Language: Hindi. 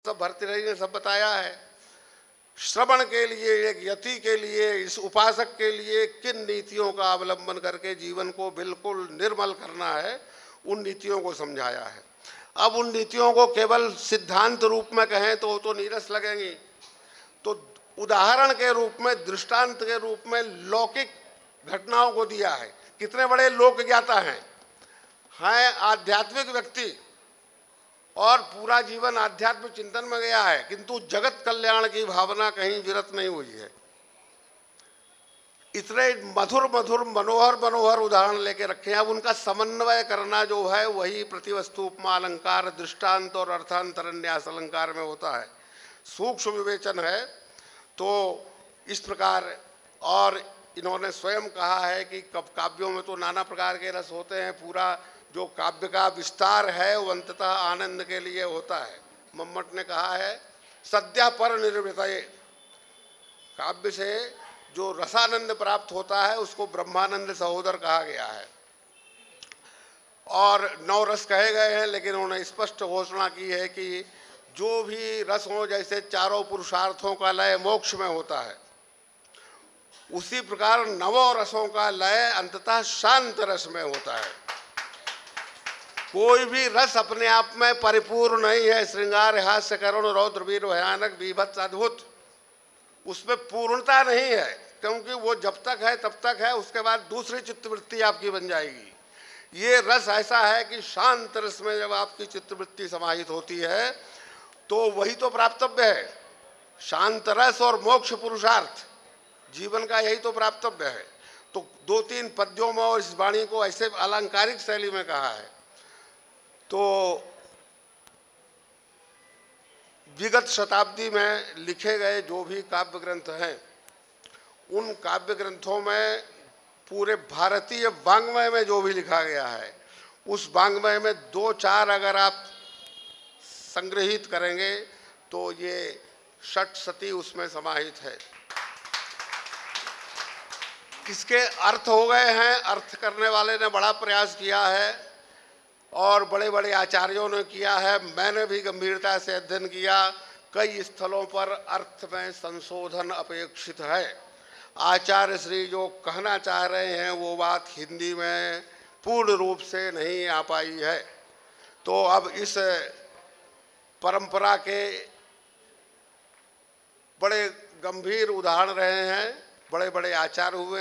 सब भर्तृहरि ने सब बताया है। श्रवण के लिए, एक यति के लिए, इस उपासक के लिए किन नीतियों का अवलंबन करके जीवन को बिल्कुल निर्मल करना है, उन नीतियों को समझाया है। अब उन नीतियों को केवल सिद्धांत रूप में कहें तो वो तो नीरस लगेंगी, तो उदाहरण के रूप में, दृष्टांत के रूप में लौकिक घटनाओं को दिया है। कितने बड़े लोक ज्ञाता हैं आध्यात्मिक व्यक्ति, और पूरा जीवन आध्यात्म चिंतन में गया है, किंतु जगत कल्याण की भावना कहीं विरत नहीं हुई है। इतने मधुर मधुर मनोहर मनोहर उदाहरण लेके रखे हैं। अब उनका समन्वय करना जो है वही प्रतिवस्तु उपमा अलंकार, दृष्टांत और अर्थांतरन्यास अलंकार में होता है। सूक्ष्म विवेचन है। तो इस प्रकार, और इन्होंने स्वयं कहा है कि काव्यों में तो नाना प्रकार के रस होते हैं, पूरा जो काव्य का विस्तार है वो अंततः आनंद के लिए होता है। मम्मट ने कहा है सद्या पर निर्वृतये, काव्य से जो रसानंद प्राप्त होता है उसको ब्रह्मानंद सहोदर कहा गया है। और 9 रस कहे गए हैं, लेकिन उन्होंने स्पष्ट घोषणा की है कि जो भी रस हो, जैसे चारों पुरुषार्थों का लय मोक्ष में होता है, उसी प्रकार 9 रसों का लय अंततः शांत रस में होता है। कोई भी रस अपने आप में परिपूर्ण नहीं है। श्रृंगार, हास्य, करुण, रौद्र, वीर, भयानक, बीभत्स, अद्भुत, उसमें पूर्णता नहीं है, क्योंकि वो जब तक है तब तक है, उसके बाद दूसरी चित्तवृत्ति आपकी बन जाएगी। ये रस ऐसा है कि शांत रस में जब आपकी चित्तवृत्ति समाहित होती है तो वही तो प्राप्तव्य है। शांत रस और मोक्ष पुरुषार्थ जीवन का यही तो प्राप्तव्य है। तो 2-3 पद्यों में और इस वाणी को ऐसे अलंकारिक शैली में कहा है। तो विगत शताब्दी में लिखे गए जो भी काव्य ग्रंथ हैं, उन काव्य ग्रंथों में पूरे भारतीय वाङ्मय में जो भी लिखा गया है, उस वाङ्मय में 2-4 अगर आप संग्रहित करेंगे तो ये षट्सती उसमें समाहित है। इसके अर्थ हो गए हैं, अर्थ करने वाले ने बड़ा प्रयास किया है और बड़े बड़े आचार्यों ने किया है। मैंने भी गंभीरता से अध्ययन किया। कई स्थलों पर अर्थ में संशोधन अपेक्षित है। आचार्य श्री जो कहना चाह रहे हैं वो बात हिंदी में पूर्ण रूप से नहीं आ पाई है। तो अब इस परंपरा के बड़े गंभीर उदाहरण रहे हैं, बड़े बड़े आचार्य हुए हैं।